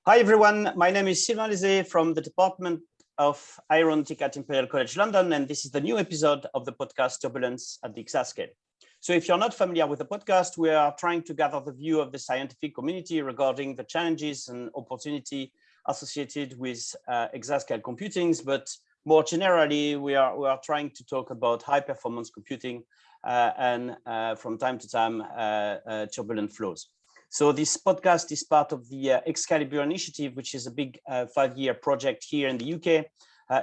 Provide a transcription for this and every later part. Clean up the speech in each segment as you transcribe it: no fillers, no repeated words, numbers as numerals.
Hi everyone, my name is Sylvain Lézé from the Department of Aeronautic at Imperial College London, and this is the new episode of the podcast Turbulence at the exascale. So if you're not familiar with the podcast, we are trying to gather the view of the scientific community regarding the challenges and opportunity associated with exascale computing, but more generally, we are trying to talk about high performance computing and from time to time turbulent flows. So this podcast is part of the ExCALIBUR initiative, which is a big 5-year project here in the UK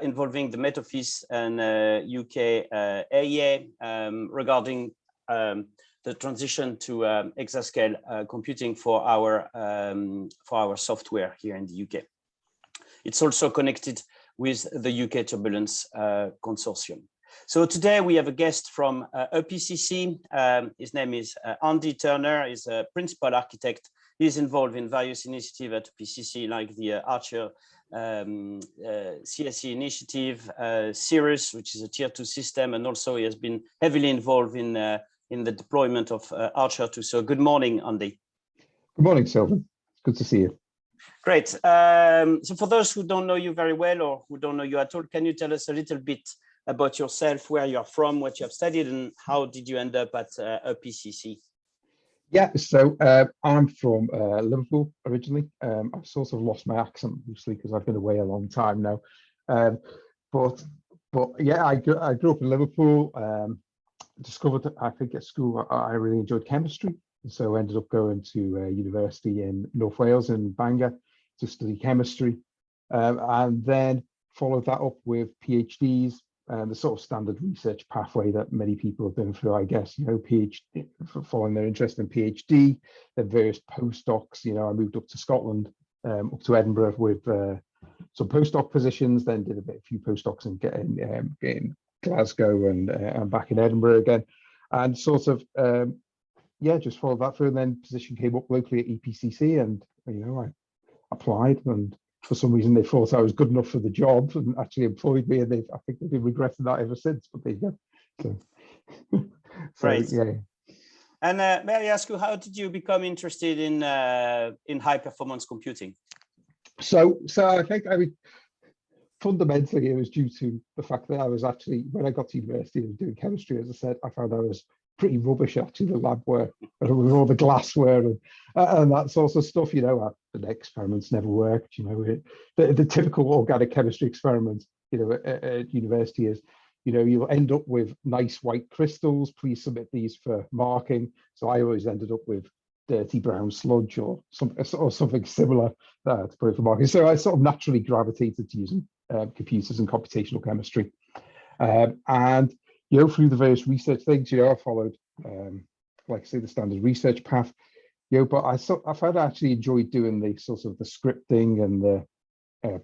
involving the Met Office and UK AEA regarding the transition to exascale computing for our software here in the UK. It's also connected with the UK Turbulence Consortium. So today we have a guest from EPCC. His name is Andy Turner. He's a principal architect. He's involved in various initiatives at EPCC, like the Archer CSE initiative, Cirrus, which is a tier 2 system, and also he has been heavily involved in the deployment of Archer 2. So good morning, Andy. Good morning, Sylvain. It's good to see you. Great. So for those who don't know you very well or who don't know you at all, can you tell us a little bit about yourself, where you're from, what you have studied, and how did you end up at EPCC? Yeah, so I'm from Liverpool originally. I've sort of lost my accent mostly because I've been away a long time now. But yeah, I grew up in Liverpool. Discovered, I think, at school I really enjoyed chemistry, so I ended up going to university in North Wales in Bangor to study chemistry, and then followed that up with PhDs. The sort of standard research pathway that many people have been through, I guess, PhD, following their interest in PhD, then various postdocs. I moved up to Scotland, up to Edinburgh with some postdoc positions, then did a few postdocs in Glasgow and back in Edinburgh again, and sort of, just followed that through. And then position came up locally at EPCC, and I applied, and for some reason they thought I was good enough for the job and actually employed me, and I think they've been regretting that ever since, but there you go. So right. Yeah. And may I ask you, how did you become interested in high performance computing? So I think fundamentally it was due to the fact that I was actually, when I got to university and doing chemistry, as I said, I found I was pretty rubbish actually, the lab work with all the glassware and that sort of stuff. The experiments never worked. The typical organic chemistry experiment at university is you'll end up with nice white crystals, please submit these for marking. So I always ended up with dirty brown sludge or something similar to put it for marking. So I sort of naturally gravitated to using computers and computational chemistry, and through the various research things, I followed, like I say, the standard research path, but I found I actually enjoyed doing the sort of the scripting and the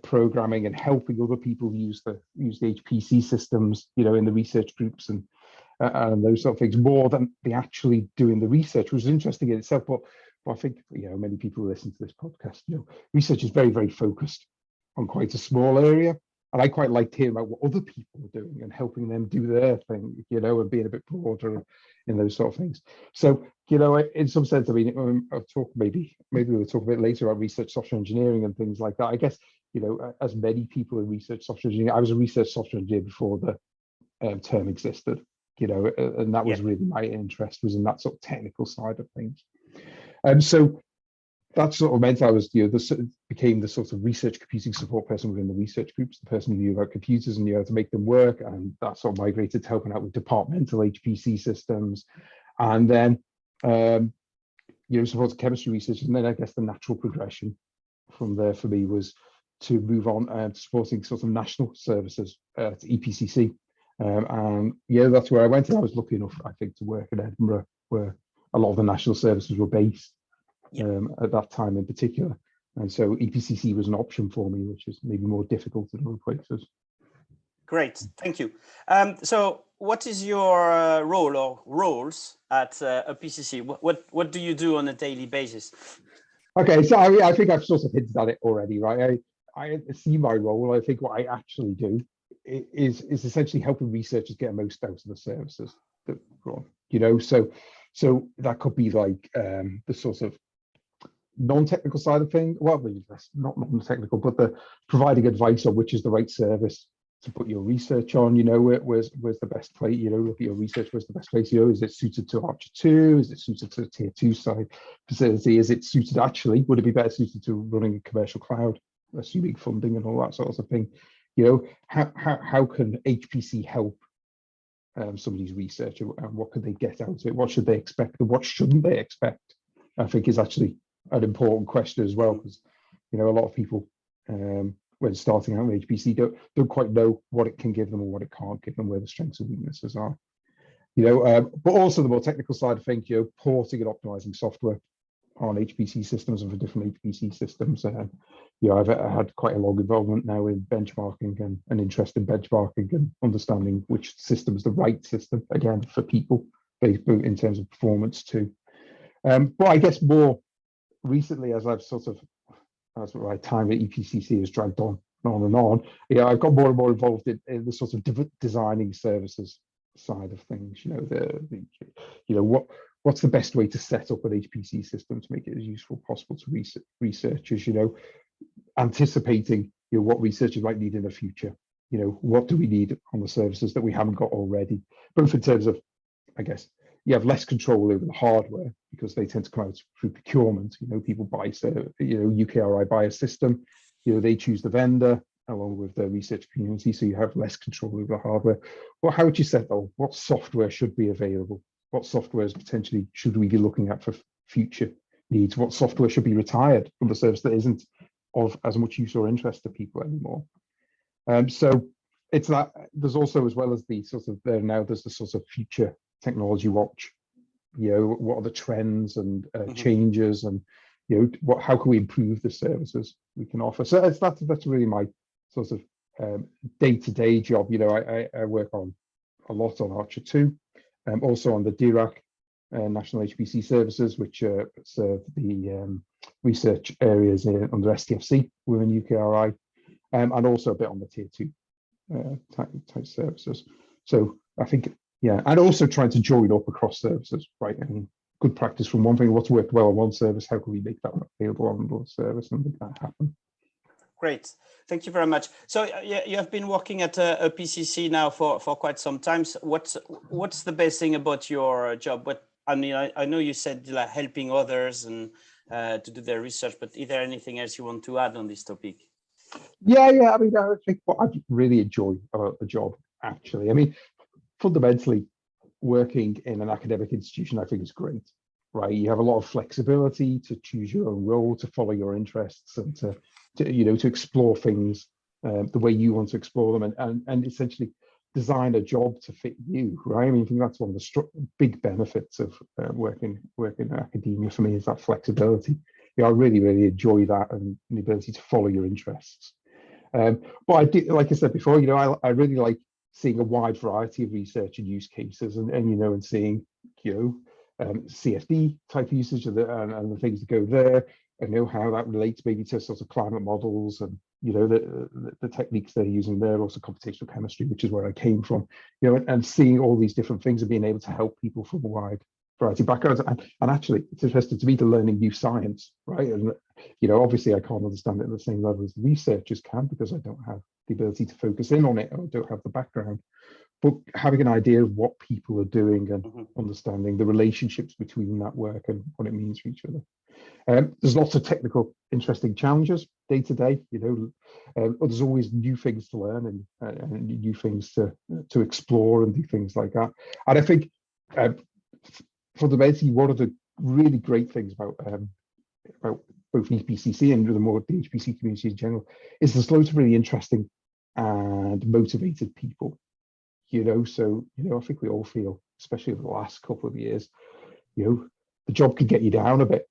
programming and helping other people use the HPC systems, in the research groups and those sort of things, more than the actually doing the research, which was interesting in itself. But I think, many people who listen to this podcast, research is very, very focused on quite a small area. And I quite liked hearing about what other people were doing and helping them do their thing, and being a bit broader in those sort of things. So, in some sense, I mean, I'll talk maybe we'll talk a bit later about research software engineering and things like that. I guess, as many people in research software engineering, I was a research software engineer before the term existed, and that was really my interest, was in that sort of technical side of things. So that sort of meant I was, became the sort of research computing support person within the research groups, the person who knew about computers and knew how to make them work. And that sort of migrated to helping out with departmental HPC systems. And then, supported chemistry research. And then I guess the natural progression from there for me was to move on to supporting sort of national services at EPCC. And that's where I went. And I was lucky enough, I think, to work in Edinburgh, where a lot of the national services were based. At that time in particular, and so EPCC was an option for me, which is maybe more difficult in other places. Great, thank you. So what is your role or roles at EPCC? What do you do on a daily basis? Okay, so I think I've sort of hinted at it already, right? I see my role. I think what I actually do is essentially helping researchers get most out of the services that run. So that could be like the sort of non-technical side of things, well, that's not non-technical, but the providing advice on which is the right service to put your research on, where's the best place, look at your research, where's the best place, is it suited to Archer 2? Is it suited to a tier 2 side facility? Is it suited, actually, would it be better suited to running a commercial cloud, assuming funding and all that sort of thing? How can HPC help somebody's research, and what could they get out of it? What should they expect and what shouldn't they expect? I think is actually an important question as well, because a lot of people when starting out with HPC don't quite know what it can give them or what it can't give them, where the strengths and weaknesses are. But also the more technical side of things, porting and optimizing software on HPC systems and for different HPC systems. I've had quite a long involvement now in benchmarking and an interest in benchmarking and understanding which system is the right system, again, for people, in terms of performance too. But I guess more recently, as my time at EPCC has dragged on and on, I've got more and more involved in the sort of designing services side of things. What's the best way to set up an HPC system to make it as useful as possible to researchers? Anticipating what researchers might need in the future. What do we need on the services that we haven't got already? Both in terms of, I guess, you have less control over the hardware because they tend to come out through procurement. People buy, UKRI buy a system, they choose the vendor along with the research community, so you have less control over the hardware. Well, how would you set that? What software should be available? What softwares potentially should we be looking at for future needs? What software should be retired from the service that isn't of as much use or interest to people anymore? So it's that. There's also, as well as the sort of there's the sort of future technology watch. What are the trends and changes, and how can we improve the services we can offer? So that's really my sort of day-to-day job. I work on a lot on Archer 2, also on the DIRAC National HPC Services, which serve the research areas under STFC within UKRI, and also a bit on the tier 2 type services. So I think, and also trying to join up across services, right? I mean, good practice from one thing, what's worked well on one service, how can we make that available on another service and make that happen? Great, thank you very much. So you have been working at a PCC now for quite some time. So what's the best thing about your job? I know you said like helping others and to do their research, but is there anything else you want to add on this topic? Yeah. I mean, I think what I really enjoy about the job, actually, I mean, fundamentally, working in an academic institution, I think is great, right? You have a lot of flexibility to choose your own role, to follow your interests, and to explore things the way you want to explore them, and essentially design a job to fit you, right? I mean, I think that's one of the big benefits of working in academia for me, is that flexibility. I really, really enjoy that, and the ability to follow your interests. But I do, like I said before, I really like seeing a wide variety of research and use cases, and seeing CFD type usage and the things that go there, and how that relates maybe to sort of climate models and the techniques they're using there, also computational chemistry, which is where I came from, and seeing all these different things and being able to help people from a wide variety of backgrounds. And actually, it's interesting to me to learning new science, right? And obviously I can't understand it at the same level as the researchers can, because I don't have the ability to focus in on it, or don't have the background. But having an idea of what people are doing and understanding the relationships between that work and what it means for each other. There's lots of technical, interesting challenges day to day. There's always new things to learn and new things to explore and do things like that. And I think fundamentally, one of the really great things about both EPCC and the HPC community in general is there's loads of really interesting and motivated people. So I think we all feel, especially over the last couple of years, the job can get you down a bit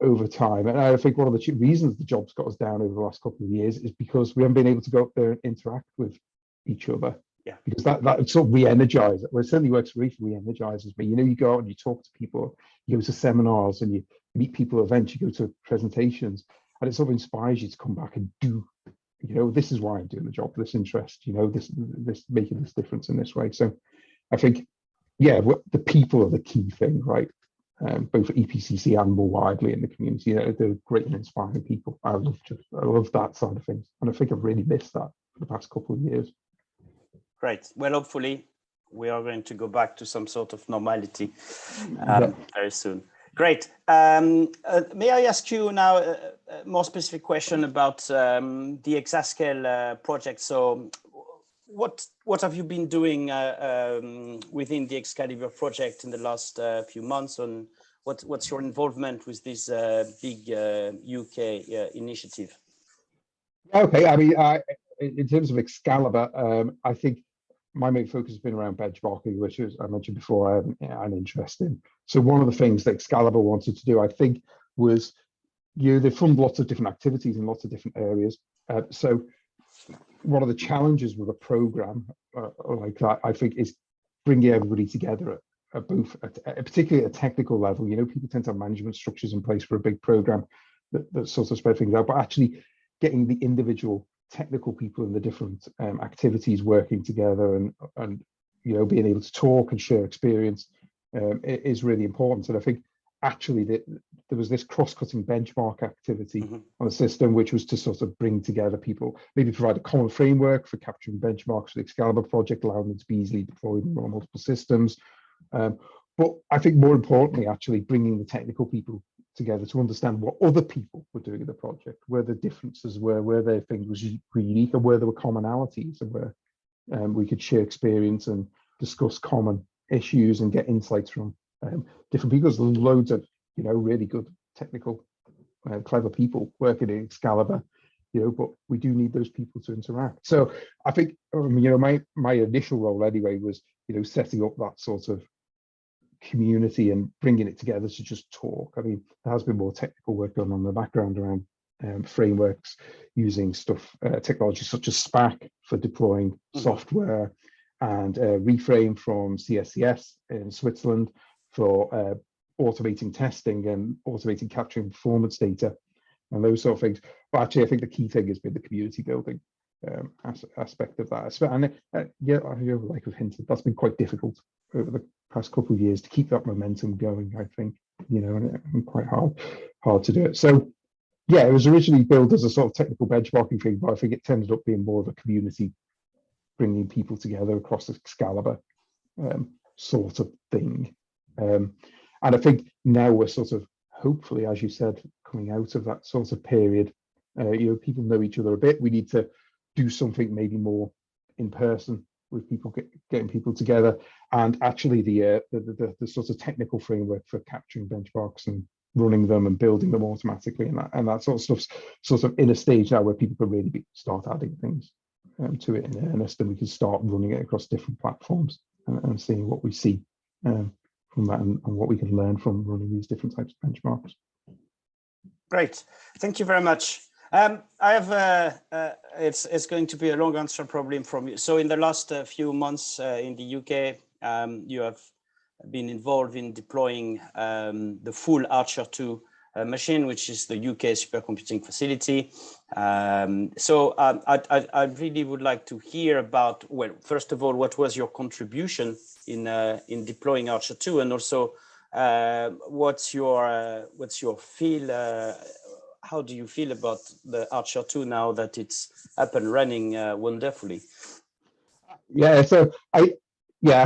over time. And I think one of the reasons the job's got us down over the last couple of years is because we haven't been able to go up there and interact with each other. Yeah. Because that sort of re-energizes. Well, it certainly works for me, re-energizes me. You go out and you talk to people, you go to seminars and you meet people at events, you go to presentations, and it sort of inspires you to come back and do, this is why I'm doing the job, this interest, this making this difference in this way. So I think, the people are the key thing, right? both at EPCC and more widely in the community. They're great and inspiring people. I love that side of things, and I think I've really missed that for the past couple of years. Great. Well, hopefully we are going to go back to some sort of normality very soon. Great. May I ask you now a more specific question about the exascale project? So what have you been doing within the ExCALIBUR project in the last few months, and what's your involvement with this big UK initiative? Okay, I mean, in terms of ExCALIBUR, I think my main focus has been around benchmarking, which, as I mentioned before, I have an interest in. So one of the things that ExCALIBUR wanted to do, I think, was, they fund lots of different activities in lots of different areas. So one of the challenges with a program like that, I think, is bringing everybody together at particularly at a technical level. People tend to have management structures in place for a big program that sort of spread things out, but actually getting the individual technical people in the different activities working together and being able to talk and share experience is really important. And I think actually there was this cross-cutting benchmark activity on the system, which was to sort of bring together people, maybe provide a common framework for capturing benchmarks for the ExCALIBUR project, allowing them to be easily deployed in multiple systems. But I think more importantly, actually bringing the technical people together to understand what other people were doing in the project, where the differences were, where their thing was unique, and where there were commonalities, and where we could share experience and discuss common issues and get insights from different people. There's loads of really good technical clever people working in ExCALIBUR, but we do need those people to interact. So I think my initial role anyway was setting up that sort of community and bringing it together to just talk. I mean, there has been more technical work done on the background around frameworks, using technology such as SPAC for deploying software, and Reframe from CSCS in Switzerland for automating testing and automating capturing performance data and those sort of things. But actually, I think the key thing has been the community building aspect of that. And like I've hinted, that's been quite difficult over the past couple of years to keep that momentum going, I think, and quite hard to do it. So yeah, it was originally built as a sort of technical benchmarking thing, but I think it ended up being more of a community, bringing people together across the ExCALIBUR sort of thing. And I think now we're sort of, hopefully, as you said, coming out of that sort of period. People know each other a bit. We need to do something maybe more in person with people, getting people together, and actually the sort of technical framework for capturing benchmarks and running them and building them automatically, and that sort of stuff's sort of in a stage now where people can really start adding things to it in earnest, and we can start running it across different platforms and seeing what we see from that, and what we can learn from running these different types of benchmarks. Great, thank you very much. I have it's going to be a long answer probably from you. So in the last few months in the UK, you have been involved in deploying the full Archer 2 machine, which is the UK supercomputing facility. So I really would like to hear about, well, first of all, what was your contribution in deploying Archer 2, and also what's your feel? How do you feel about the Archer 2 now that it's up and running wonderfully? Yeah, so I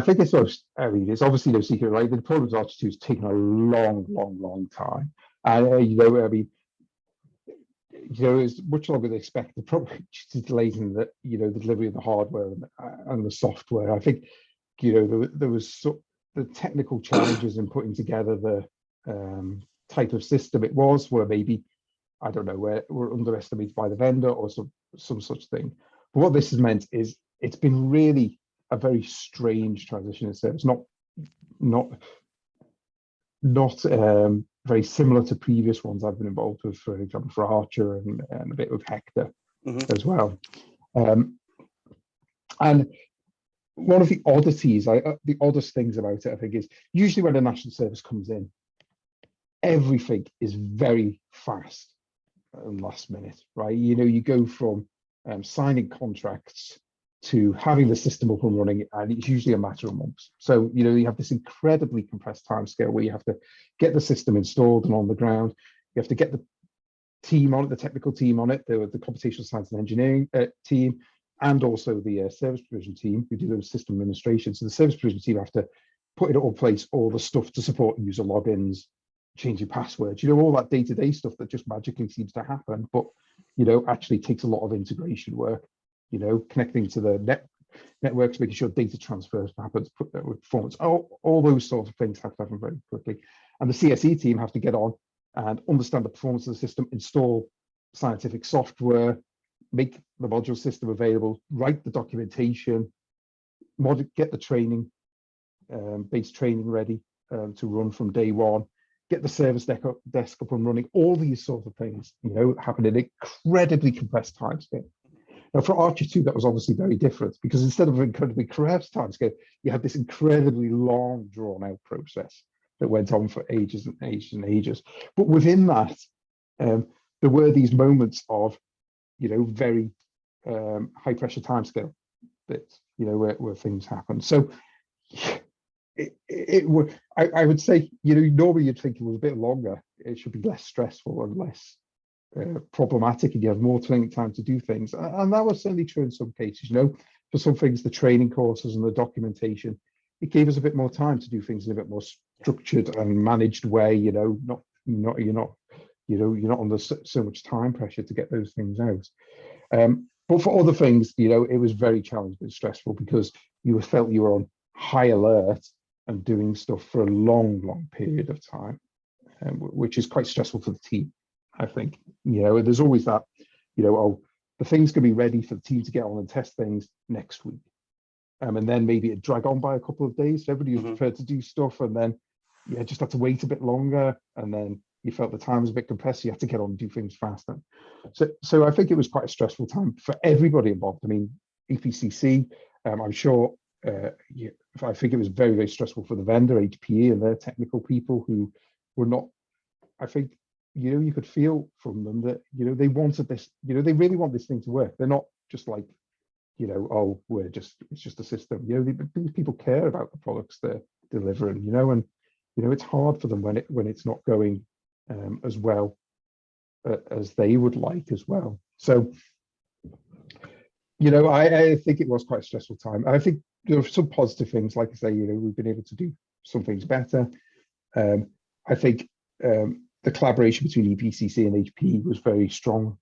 think it's it's obviously no secret, right? The deployment of Archer 2 has taken a long time, and it's much longer than expected, probably due to delays in the the delivery of the hardware and the software. I think there was the technical challenges in putting together the type of system it was, were maybe, I don't know, were underestimated by the vendor or some such thing. But what this has meant is it's been really a very strange transition. It's not very similar to previous ones I've been involved with, for example, for Archer and a bit with Hector as well. And one of the oddities, the oddest things about it, I think, is usually when a national service comes in, everything is very fast and last minute, right? You go from signing contracts to having the system up and running, and it's usually a matter of months. So, you have this incredibly compressed timescale where you have to get the system installed and on the ground. You have to get the team on it, the technical team on it, the computational science and engineering team, and also the service provision team who do the system administration. So the service provision team have to put in all place all the stuff to support user logins, changing passwords, all that day-to-day stuff that just magically seems to happen, but actually takes a lot of integration work. Connecting to the networks, making sure data transfers happens, with performance, all those sorts of things have to happen very quickly. And the CSE team have to get on and understand the performance of the system, install scientific software, make the module system available, write the documentation, get the training, base training ready to run from day one, get the service desk up and running, all these sorts of things, happen in incredibly compressed timescale. Now, for Archer 2, that was obviously very different because instead of an incredibly compressed timescale, you had this incredibly long, drawn-out process that went on for ages and ages and ages. But within that, there were these moments of, very high-pressure timescale bits, where things happen. So I would say, normally you'd think it was a bit longer. It should be less stressful and less problematic, and you have more training time to do things, and that was certainly true in some cases. For some things, the training courses and the documentation, it gave us a bit more time to do things in a bit more structured and managed way. You're not under so much time pressure to get those things out. But for other things, it was very challenging and stressful because you felt you were on high alert and doing stuff for a long period of time, which is quite stressful for the team. I think, there's always that, the things can be ready for the team to get on and test things next week. And then maybe it drag on by a couple of days. So everybody was prepared to do stuff, and then just had to wait a bit longer. And then you felt the time was a bit compressed. So you had to get on and do things faster. So I think it was quite a stressful time for everybody involved. I mean, EPCC, I'm sure, I think it was very stressful for the vendor, HPE, and their technical people who were not, I think, you could feel from them that, they wanted this, they really want this thing to work. They're not just like, oh, it's just a system. These people care about the products they're delivering, and, it's hard for them when it's not going as well as they would like as well. So, I think it was quite a stressful time. I think there were some positive things, like I say, we've been able to do some things better. I think the collaboration between EPCC and HPE was very strong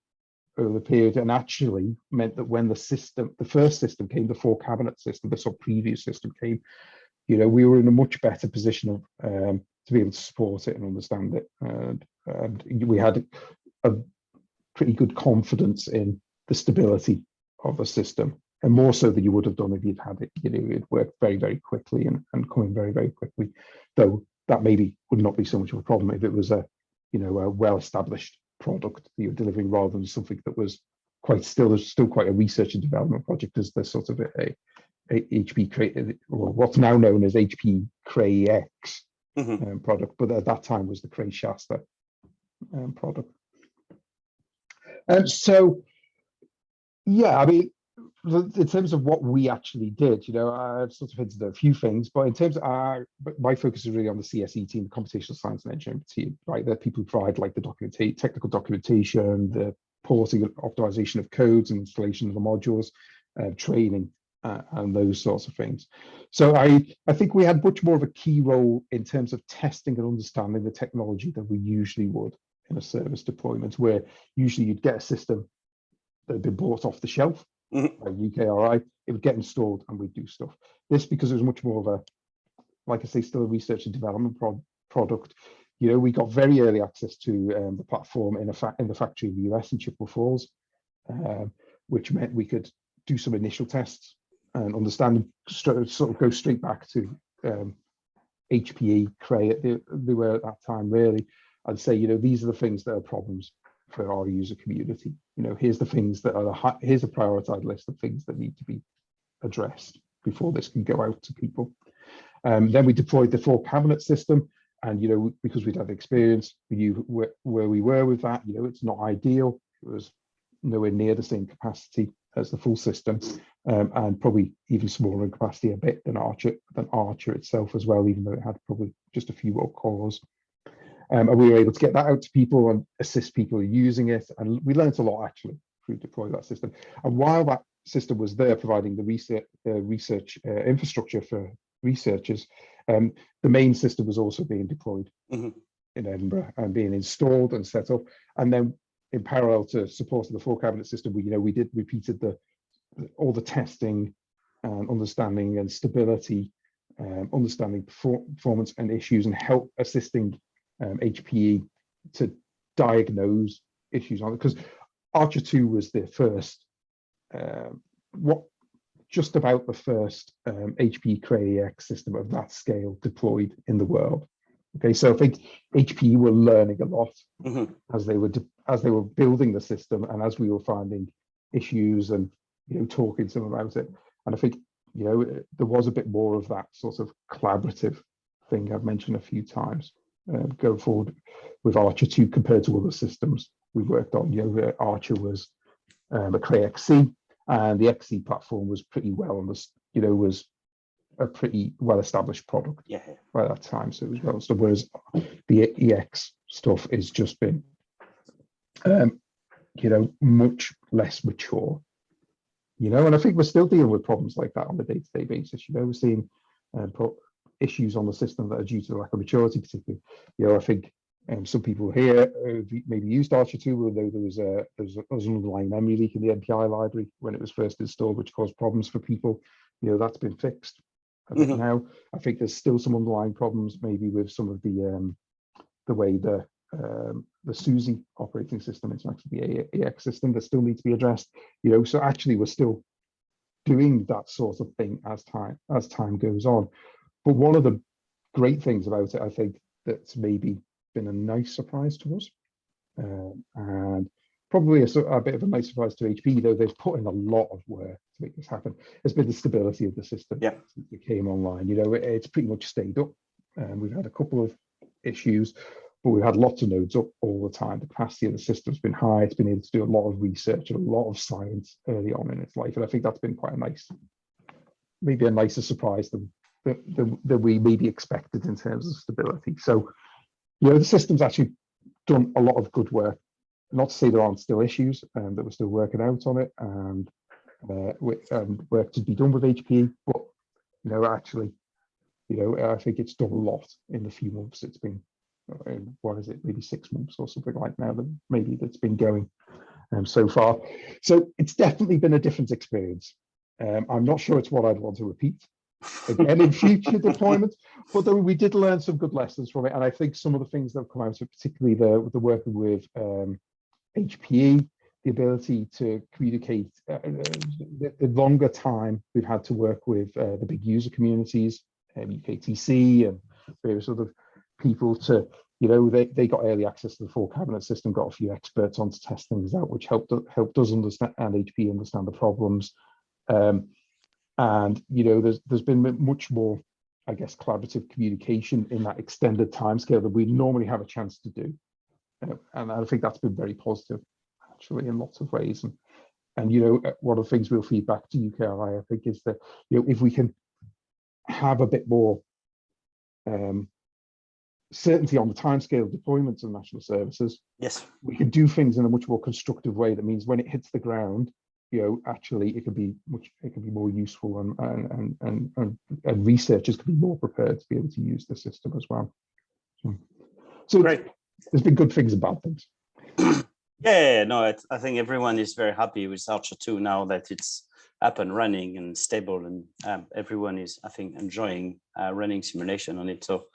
over the period, and actually meant that when the first system came, the 4-cabinet system, the previous system came, we were in a much better position to be able to support it and understand it, and we had a pretty good confidence in the stability of the system, and more so than you would have done if you'd had it, it worked very quickly and coming very quickly, though that maybe would not be so much of a problem if it was a well-established product that you're delivering, rather than something that was still quite a research and development project, as the sort of a HP created, or what's now known as HP Cray X product, but at that time was the Cray Shasta product. So yeah, I mean, in terms of what we actually did, I've sort of hinted at a few things, but in terms of my focus is really on the CSE team, the computational science and engineering team, right? They're people who provide like the technical documentation, the porting and optimization of codes and installation of the modules, training, and those sorts of things. So I think we had much more of a key role in terms of testing and understanding the technology than we usually would in a service deployment, where usually you'd get a system that had been bought off the shelf by UKRI, it would get installed and we'd do stuff. This, because it was much more of a, like I say, still a research and development product, we got very early access to the platform in the factory in the US in Chippewa Falls, which meant we could do some initial tests and understand, sort of go straight back to HPE, Cray, they were at that time really, and say, these are the things that are problems for our user community. Here's the things that are here's a prioritized list of things that need to be addressed before this can go out to people. Then we deployed the 4-cabinet system, and because we'd had experience, we knew where we were with that. It's not ideal. It was nowhere near the same capacity as the full system, and probably even smaller in capacity a bit than Archer itself as well, even though it had probably just a few more cores. And we were able to get that out to people and assist people using it. And we learned a lot actually through deploying that system. And while that system was there providing the research infrastructure for researchers, the main system was also being deployed in Edinburgh and being installed and set up. And then in parallel to supporting the full cabinet system, we repeated all the testing and understanding and stability, understanding performance and issues, and help assisting HPE to diagnose issues on it, because Archer 2 was the first, just about the first HPE Cray EX system of that scale deployed in the world. Okay, so I think HPE were learning a lot as they were building the system, and as we were finding issues and talking to them about it. And I think there was a bit more of that sort of collaborative thing I've mentioned a few times going forward with Archer 2 compared to other systems we worked on. Archer was a Cray XC, and the XC platform was pretty well was a pretty well-established product by that time, so it was well stuff. Whereas the EX stuff has just been, much less mature. And I think we're still dealing with problems like that on a day-to-day basis. We're seeing issues on the system that are due to lack of maturity, particularly. I think some people here maybe used Archer 2, although there was an underlying memory leak in the MPI library when it was first installed, which caused problems for people. That's been fixed a bit now. I think there's still some underlying problems, maybe with some of the way the SUSE operating system, it's actually the AX system, that still need to be addressed. So actually we're still doing that sort of thing as time goes on. But one of the great things about it, I think, that's maybe been a nice surprise to us, and probably a bit of a nice surprise to HPE, though they've put in a lot of work to make this happen, has been the stability of the system since it came online. It's pretty much stayed up, and we've had a couple of issues, but we've had lots of nodes up all the time. The capacity of the system's been high. It's been able to do a lot of research and a lot of science early on in its life, and I think that's been quite maybe a nicer surprise than we maybe expected in terms of stability. So, the system's actually done a lot of good work. Not to say there aren't still issues, that we're still working out on it, and work to be done with HPE. But actually, I think it's done a lot in the few months it's been. What is it? Maybe 6 months or something like now that maybe that's been going so far. So it's definitely been a different experience. I'm not sure it's what I'd want to repeat again in future deployments, but we did learn some good lessons from it. And I think some of the things that have come out of, particularly the working with HPE, the ability to communicate, the longer time we've had to work with the big user communities, UKTC and various other people to, they got early access to the full cabinet system, got a few experts on to test things out, which helped us understand, and HPE understand the problems. And there's been much more, I guess, collaborative communication in that extended timescale that we normally have a chance to do. And I think that's been very positive, actually, in lots of ways. And one of the things we'll feed back to UKI, I think, is that if we can have a bit more certainty on the timescale of deployments of national services, we can do things in a much more constructive way. That means when it hits the ground, actually it can be more useful, and researchers can be more prepared to be able to use the system as well. So great. There's been good things and bad things. I think everyone is very happy with Archer 2 now that it's up and running and stable, and everyone is, I think, enjoying running simulation on it. So,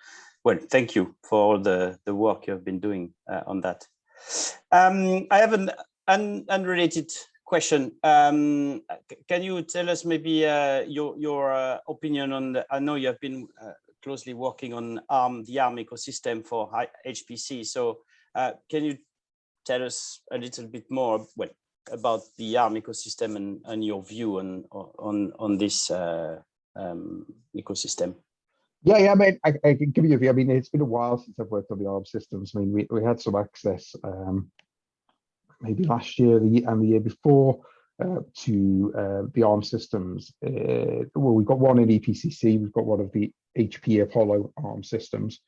well, thank you for all the work you've been doing on that. I have an unrelated question. Can you tell us maybe your opinion on I know you have been closely working on the ARM ecosystem for HPC. So can you tell us a little bit more about the ARM ecosystem and your view on this ecosystem? Yeah. I mean, I can give you a view. I mean, it's been a while since I've worked on the ARM systems. I mean, we had some access maybe last year and the year before. to the ARM systems. Well, we've got one in EPCC, we've got one of the HP Apollo ARM systems,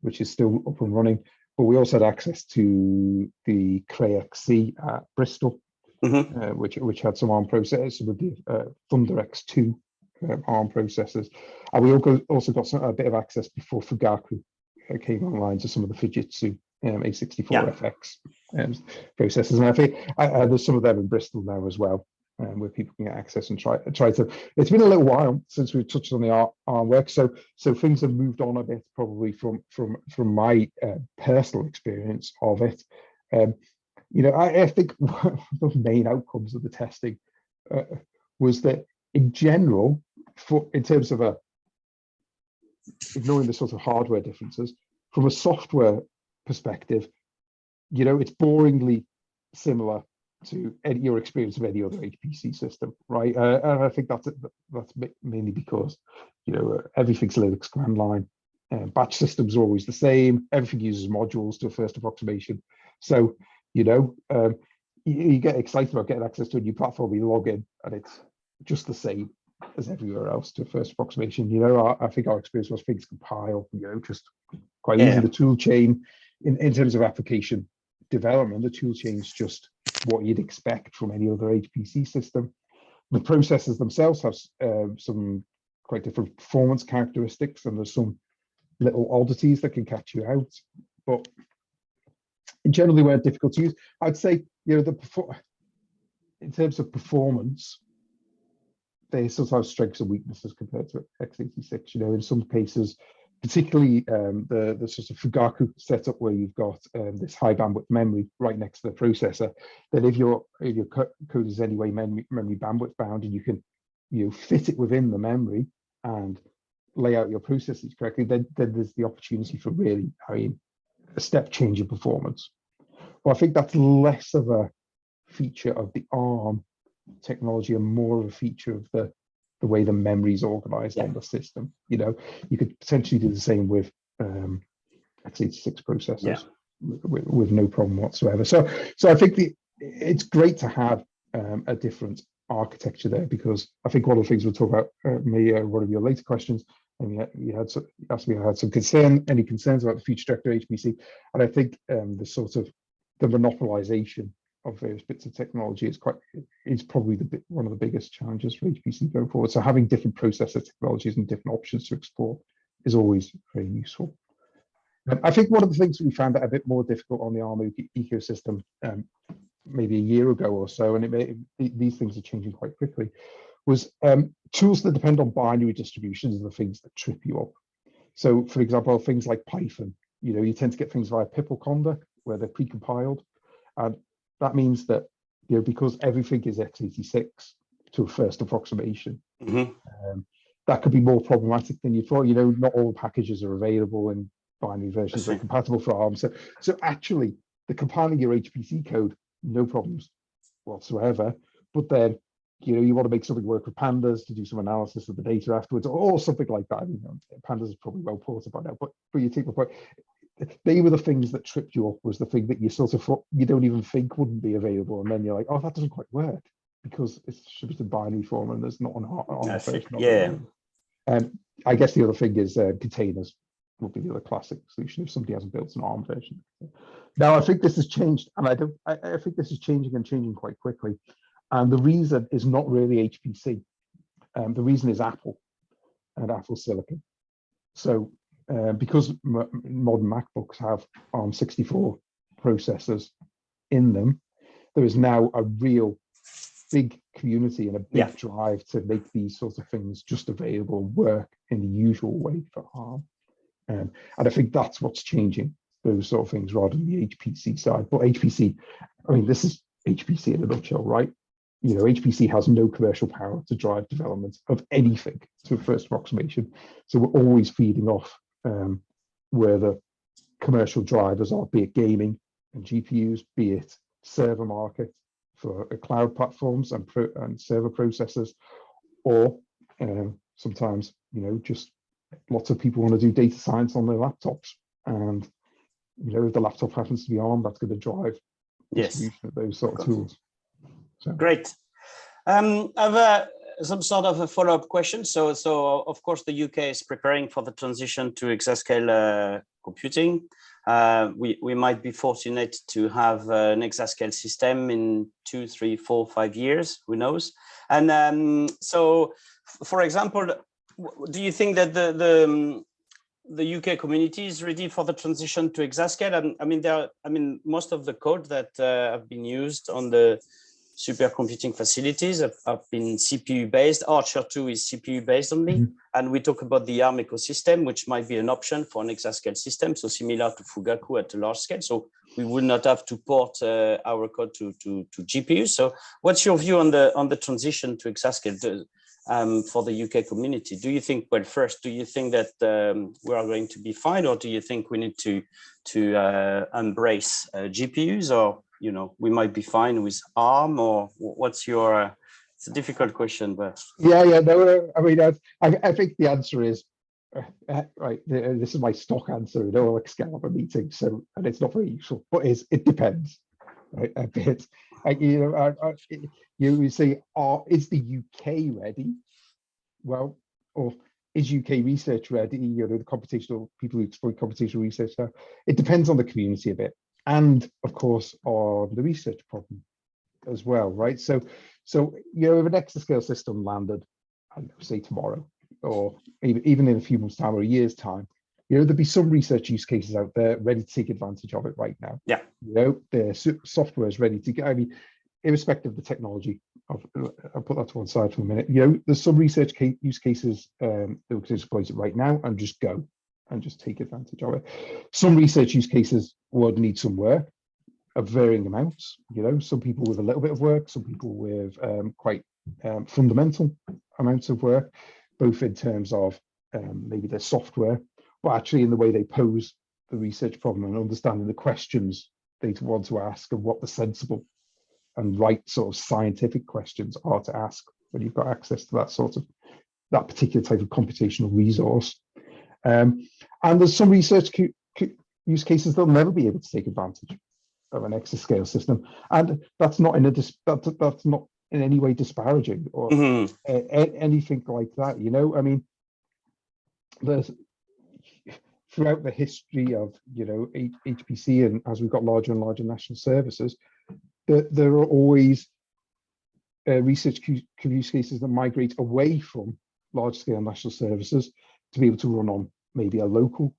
which is still up and running, but we also had access to the CRAE-XC at Bristol, which had some ARM processors with the Thunder X2 ARM processors. And we also got a bit of access before Fugaku came online to some of the Fujitsu A64FX processors. And I think there's some of them in Bristol now as well, where people can get access and try to. It's been a little while since we've touched on the ARM work, so things have moved on a bit, probably from my personal experience of it. I think one of the main outcomes of the testing was that, in general, in terms of ignoring the sort of hardware differences, from a software perspective, it's boringly similar to your experience of any other HPC system, right? And I think that's mainly because everything's Linux command line, batch systems are always the same. Everything uses modules to a first approximation. So you get excited about getting access to a new platform. You log in, and it's just the same as everywhere else to a first approximation. I think our experience was things compile, just quite easy. The tool chain, in terms of application development, the tool chain is just what you'd expect from any other HPC system. The processors themselves have some quite different performance characteristics, and there's some little oddities that can catch you out, but generally weren't difficult to use. I'd say, in terms of performance, they sometimes strengths and weaknesses compared to x86. In some cases, particularly the sort of Fugaku setup where you've got this high bandwidth memory right next to the processor, then if your code is anyway memory bandwidth bound, and you can fit it within the memory and lay out your processes correctly, then there's the opportunity for really a step change in performance. Well, I think that's less of a feature of the ARM technology and more of a feature of the way the memory is organized on the system. You could potentially do the same with x86 processors with no problem whatsoever. So I think it's great to have a different architecture there, because I think one of the things we'll talk about, one of your later questions, and you had asked me if I had any concerns about the future director of HPC, and I think the monopolization of various bits of technology is probably one of the biggest challenges for HPC going forward. So having different processor technologies and different options to explore is always very useful. I think one of the things that we found a bit more difficult on the ARM ecosystem maybe a year ago or so, and these things are changing quite quickly, was tools that depend on binary distributions are the things that trip you up. So, for example, things like Python, you tend to get things via pip or conda where they're precompiled, and that means that because everything is x86 to a first approximation, that could be more problematic than you thought. Not all the packages are available in binary versions that are compatible for ARM. So actually, the compiling your HPC code, no problems whatsoever. But then, you want to make something work with pandas to do some analysis of the data afterwards, or something like that. Pandas is probably well ported by now, but you take the point. They were the things that tripped you up, was the thing that you sort of thought you don't even think wouldn't be available, and then you're like, oh, that doesn't quite work because it's shipped in binary form and there's not on version. And I guess the other thing is containers would be the other classic solution if somebody hasn't built an ARM version. Now, I think this has changed, and I think this is changing quite quickly. And the reason is not really HPC. The reason is Apple and Apple Silicon. So because modern MacBooks have ARM64 processors in them, there is now a real big community and a big drive to make these sorts of things just available and work in the usual way for ARM. And I think that's what's changing those sort of things rather than the HPC side. But HPC, this is HPC in a nutshell, right? HPC has no commercial power to drive development of anything to a first approximation. So we're always feeding off where the commercial drivers are, be it gaming and GPUs, be it server market for cloud platforms and server processors, or sometimes, just lots of people want to do data science on their laptops. And, if the laptop happens to be ARM, that's going to drive distribution of those sort of tools. So. Great. I've some sort of a follow-up question. So of course, the UK is preparing for the transition to exascale computing. We might be fortunate to have an exascale system in 2, 3, 4, 5 years, who knows? And so, for example, do you think that the UK community is ready for the transition to exascale? I mean, most of the code that have been used on the supercomputing facilities have been CPU based. Archer 2 is CPU based only. And we talk about the ARM ecosystem, which might be an option for an exascale system. So similar to Fugaku at a large scale. So we would not have to port our code to GPUs. So what's your view on the transition to exascale for the UK community? Do you think, well, first, do you think that we are going to be fine, or do you think we need to embrace GPUs, or we might be fine with ARM, or what's your? It's a difficult question, but no. I mean, I think the answer is right. This is my stock answer in all ExCALIBUR meetings, so and it's not very useful, but it depends, right? A bit. You say, is the UK ready? Well, or is UK research ready? The computational people who exploit computational research now. It depends on the community a bit, and of course on the research problem as well, right? So if an exascale system landed, I don't know, say tomorrow, or even in a few months' time or a year's time, there'd be some research use cases out there ready to take advantage of it right now. Yeah. The software is ready to go. I mean, irrespective of the technology, I'll put that to one side for a minute. There's some research use cases that we can exploit it right now and just go and just take advantage of it. Some research use cases would need some work of varying amounts. Some people with a little bit of work, some people with quite fundamental amounts of work, both in terms of maybe their software, but actually in the way they pose the research problem and understanding the questions they want to ask and what the sensible and right sort of scientific questions are to ask when you've got access to that particular type of computational resource. And there's some research use cases that'll never be able to take advantage of an exascale system, and that's not that's not in any way disparaging or anything like that. I mean, there's throughout the history of HPC, and as we've got larger and larger national services, there are always research use cases that migrate away from large-scale national services to be able to run on maybe a local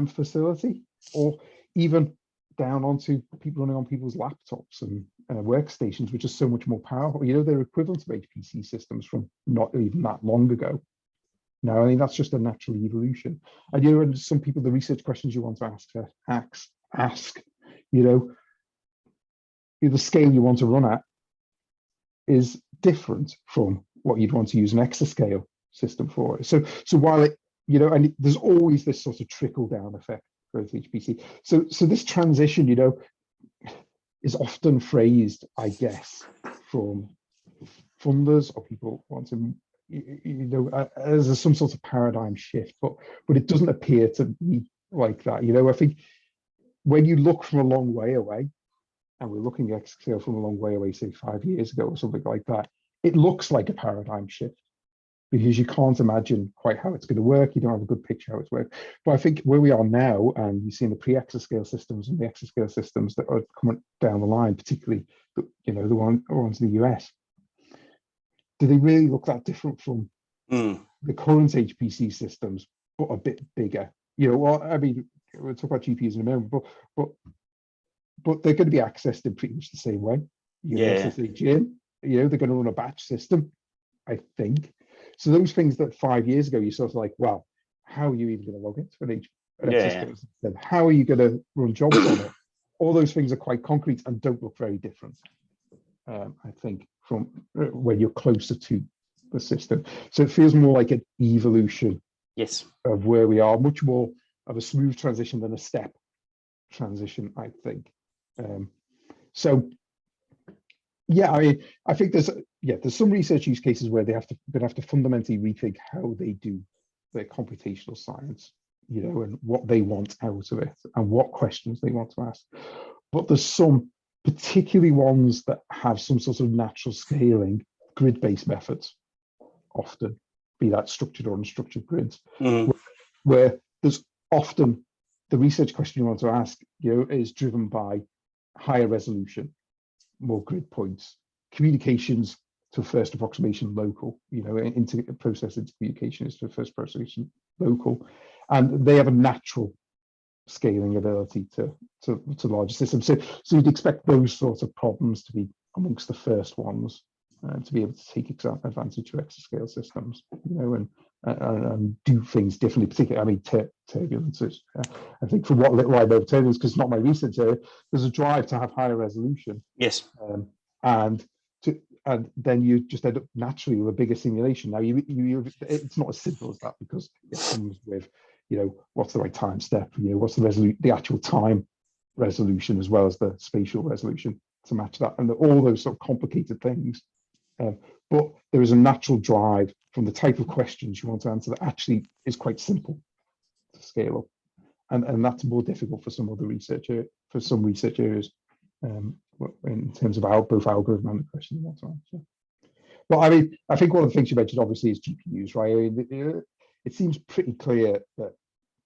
facility, or even down onto people running on people's laptops and workstations, which are so much more powerful. They're equivalent to HPC systems from not even that long ago. Now, I mean, that's just a natural evolution. And and some people, the research questions you want to ask, the scale you want to run at is different from what you'd want to use an exascale system for. So while it, and there's always this sort of trickle down effect for HPC. So this transition, is often phrased, I guess, from funders or people wanting, as some sort of paradigm shift, but it doesn't appear to me like that. I think when you look from a long way away, and we're looking at exascale from a long way away, say 5 years ago or something like that, it looks like a paradigm shift because you can't imagine quite how it's going to work. You don't have a good picture how it's working. But I think where we are now, and you've seen the pre-exascale systems and the exascale systems that are coming down the line, particularly the ones in the US, do they really look that different from the current HPC systems, but a bit bigger? I mean, we'll talk about GPUs in a moment, but they're going to be accessed in pretty much the same way. SSH in, they're going to run a batch system, I think. So those things that 5 years ago you sort of like, well, how are you even going to log into an exascale system? How are you going to run jobs on it? All those things are quite concrete and don't look very different, I think, from when you're closer to the system. So it feels more like an evolution of where we are, much more of a smooth transition than a step transition, I think. So yeah, I think there's some research use cases where they have to fundamentally rethink how they do their computational science, and what they want out of it and what questions they want to ask. But there's some particularly ones that have some sort of natural scaling, grid-based methods, often, be that structured or unstructured grids, where there's often the research question you want to ask, is driven by higher resolution, more grid points, communications to first approximation local, into process into communication is to first approximation local, and they have a natural scaling ability to larger systems. So you'd expect those sorts of problems to be amongst the first ones to be able to take advantage of exascale systems, and do things differently. Particularly, turbulence is, I think, for what little I know of turbulence, because it's not my research area, there's a drive to have higher resolution. Yes. And then you just end up naturally with a bigger simulation. Now, it's not as simple as that, because it comes with, what's the right time step? What's the actual time resolution, as well as the spatial resolution to match that, and all those sort of complicated things. But there is a natural drive from the type of questions you want to answer that actually is quite simple to scale up, and that's more difficult for some other researcher, for some research areas, in terms of both algorithm and the question you want to answer. Well, I think one of the things you mentioned obviously is GPUs, right? It seems pretty clear that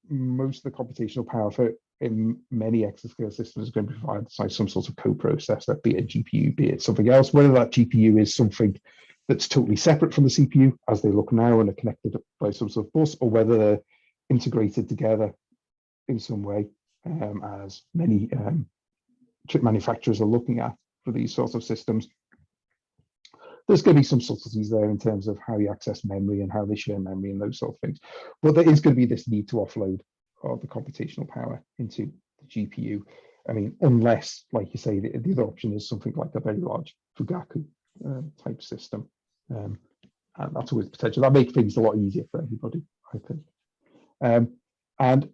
most of the computational power in many exascale systems is going to be provided by some sort of co-processor, be it a GPU, be it something else. Whether that GPU is something that's totally separate from the CPU, as they look now and are connected by some sort of bus, or whether they're integrated together in some way, as many chip manufacturers are looking at for these sorts of systems. There's going to be some subtleties there in terms of how you access memory and how they share memory and those sort of things. But there is going to be this need to offload of the computational power into the GPU. Unless, like you say, the other option is something like a very large Fugaku type system. And that's always potential. That makes things a lot easier for everybody, I think. And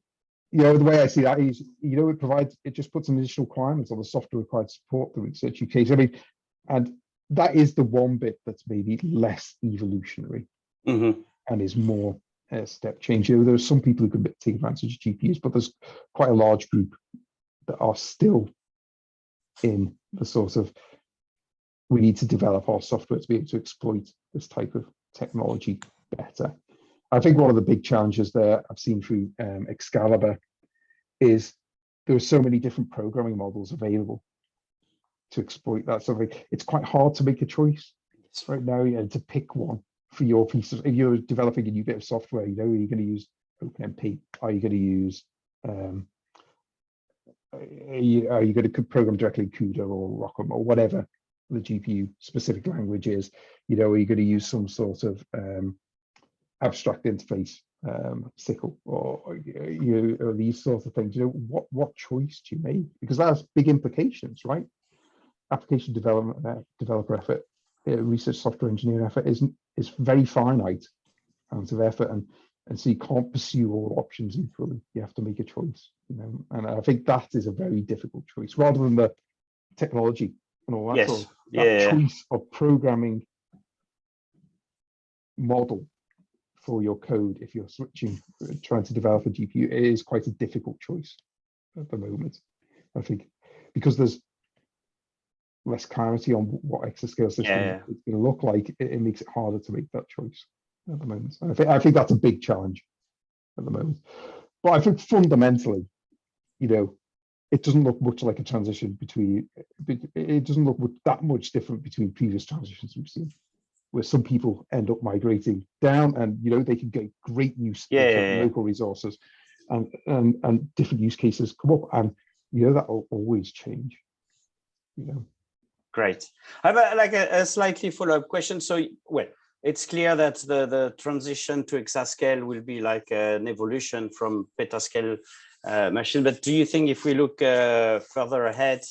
the way I see that is, it just puts an additional requirements on the software required to support the research UK. And that is the one bit that's maybe less evolutionary and is more step change. There are some people who can take advantage of GPUs, but there's quite a large group that are still in the sort of, we need to develop our software to be able to exploit this type of technology better. I think one of the big challenges there I've seen through ExCALIBUR is there are so many different programming models available to exploit that. So it's quite hard to make a choice right now, to pick one for your piece of, if you're developing a new bit of software, are you going to use OpenMP? Are you going to use, are you going to program directly in CUDA or ROCm or whatever the GPU specific language is? Are you going to use some sort of abstract interface, SYCL, or these sorts of things? What choice do you make? Because that has big implications, right? Application development, developer effort, research software engineering effort is very finite amount of effort, and so you can't pursue all options equally. You have to make a choice, and I think that is a very difficult choice, rather than the technology and all that. Yes. Sort of, that choice of programming model for your code, if you're trying to develop a GPU, it is quite a difficult choice at the moment, I think, because there's less clarity on what exascale system is going to look like. It makes it harder to make that choice at the moment. And I think that's a big challenge at the moment. But I think fundamentally, it doesn't look much like a transition between, it doesn't look that much different between previous transitions we've seen, where some people end up migrating down, and they can get great use of local resources, and different use cases come up, and that will always change. Great. I have a slightly follow-up question. So, well, it's clear that the transition to exascale will be like an evolution from petascale machine. But do you think, if we look further ahead,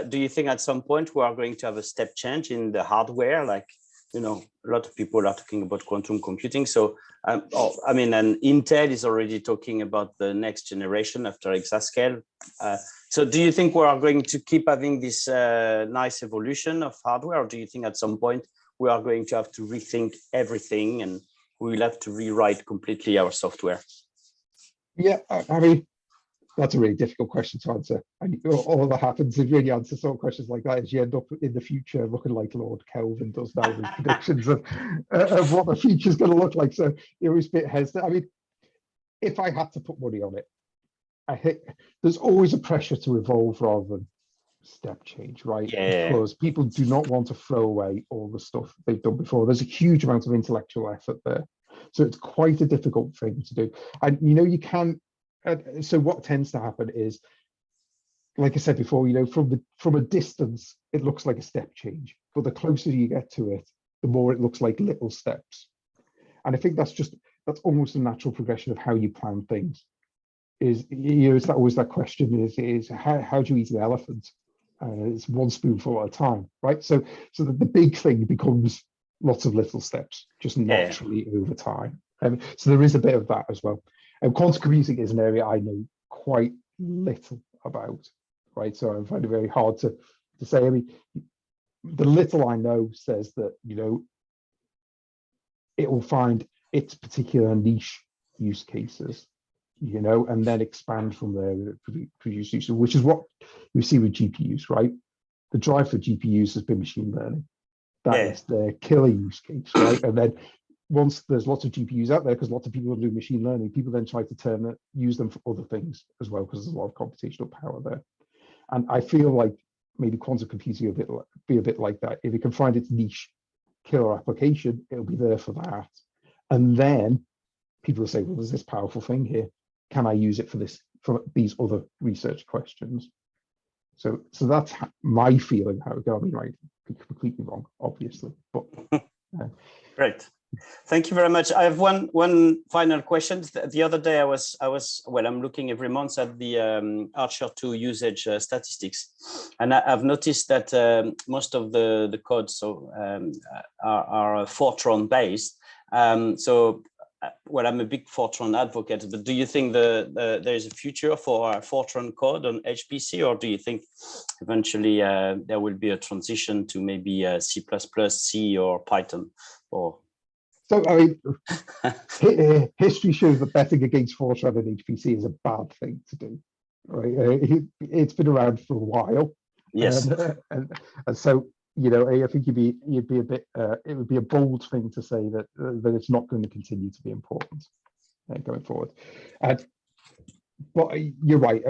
do you think at some point we are going to have a step change in the hardware? Like, a lot of people are talking about quantum computing. So, and Intel is already talking about the next generation after exascale. So do you think we are going to keep having this nice evolution of hardware, or do you think at some point we are going to have to rethink everything and we will have to rewrite completely our software? Yeah, that's a really difficult question to answer. And all that happens if you only answer sort of questions like that is you end up in the future looking like Lord Kelvin does now with predictions of what the future is going to look like. So it was a bit hesitant. I mean, if I had to put money on it, I think there's always a pressure to evolve rather than step change, right? Yeah. Because people do not want to throw away all the stuff they've done before. There's a huge amount of intellectual effort there. So it's quite a difficult thing to do. And, you know, you can, so what tends to happen is, like I said before, you know, from a distance, it looks like a step change. But the closer you get to it, the more it looks like little steps. And I think that's almost a natural progression of how you plan things. Is, you know, it's that always that question is how do you eat an elephant? It's one spoonful at a time, right? So the big thing becomes lots of little steps, just naturally over time. So there is a bit of that as well. And quantum computing is an area I know quite little about, right? So I find it very hard to say. I mean, the little I know says that, you know, it will find its particular niche use cases, you know, and then expand from there, produce use, which is what we see with GPUs, right? The drive for GPUs has been machine learning. That is their killer use case, right? And then once there's lots of GPUs out there, because lots of people do machine learning, people then try to use them for other things as well, because there's a lot of computational power there. And I feel like maybe quantum computing be a bit like that. If it can find its niche killer application, it'll be there for that. And then people will say, well, there's this powerful thing here. Can I use it for these other research questions? So that's my feeling how it goes. I mean, I could be completely wrong, obviously, but Great. Thank you very much. I have one final question. The other day I was well, I'm looking every month at the Archer 2 usage statistics, and I've noticed that most of the codes are Fortran based. Well, I'm a big Fortran advocate, but do you think there is a future for Fortran code on HPC, or do you think eventually there will be a transition to maybe C++, C, or Python? So, I mean, history shows that betting against Fortran and HPC is a bad thing to do, right? It's been around for a while. Yes. And so, you know, I think you'd be a bit, it would be a bold thing to say that it's not going to continue to be important going forward. But you're right.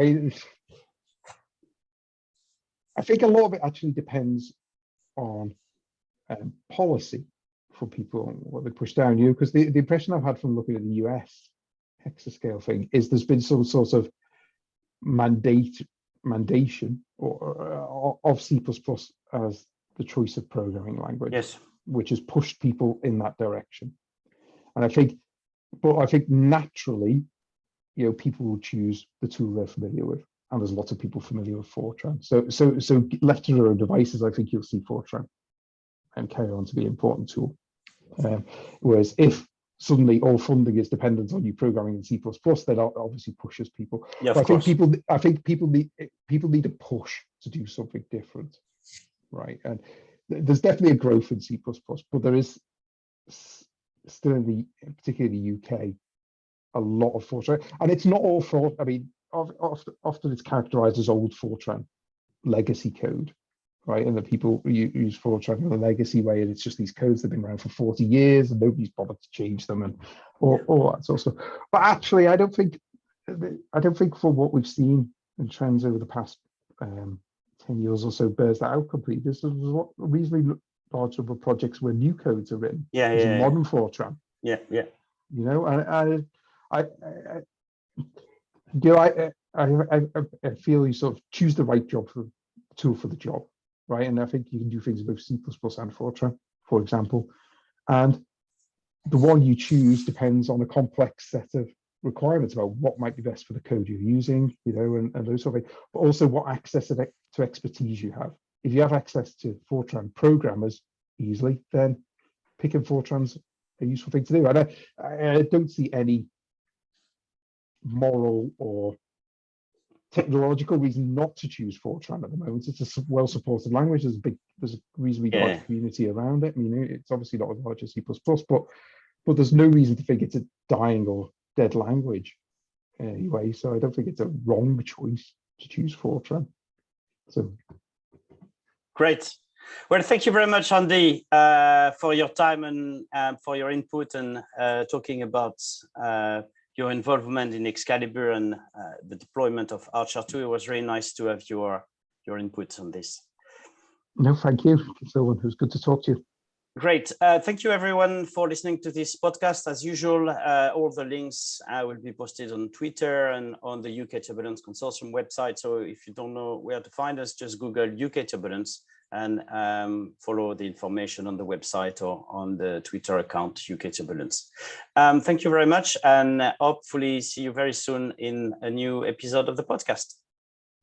I think a lot of it actually depends on policy for people, what they push down, you know, because the impression I've had from looking at the US exascale thing is there's been some sort of mandation of C++ as the choice of programming language, yes, which has pushed people in that direction. And I think naturally, you know, people will choose the tool they're familiar with, and there's lots of people familiar with Fortran. So left to their own devices, I think you'll see Fortran and carry on to be an important tool. Whereas if suddenly all funding is dependent on you programming in C++, then obviously pushes people. Yeah, I think people need a push to do something different, right? And there's definitely a growth in C++, but there is still particularly the UK, a lot of Fortran, and it's not all Fortran. I mean, often it's characterized as old Fortran legacy code, right? And the people use Fortran in a legacy way, and it's just these codes that have been around for 40 years and nobody's bothered to change them and all that sort of stuff. But actually, I don't think for what we've seen in trends over the past 10 years or so bears that out completely. There's a reasonably large number of projects where new codes are written using modern Fortran. Yeah. You know, I feel you sort of choose the right tool for the job, right? And I think you can do things with both C++ and Fortran, for example. And the one you choose depends on a complex set of requirements about what might be best for the code you're using, you know, and those sort of things, but also what access to expertise you have. If you have access to Fortran programmers easily, then picking Fortran's a useful thing to do. And I don't see any moral or technological reason not to choose Fortran at the moment. It's a well-supported language. There's a reasonably large community around it. I mean, it's obviously not as large as C++, but there's no reason to think it's a dying or dead language. anyway. So I don't think it's a wrong choice to choose fortran. So great. Well, thank you very much, Andy, for your time and for your input and talking about your involvement in ExCALIBUR and the deployment of Archer 2. It was really nice to have your input on this. No, thank you. So it was good to talk to you. Great. Thank you, everyone, for listening to this podcast. As usual, all the links will be posted on Twitter and on the UK Turbulence Consortium website. So if you don't know where to find us, just Google UK Turbulence and follow the information on the website or on the Twitter account, UK Turbulence. Thank you very much, and hopefully see you very soon in a new episode of the podcast.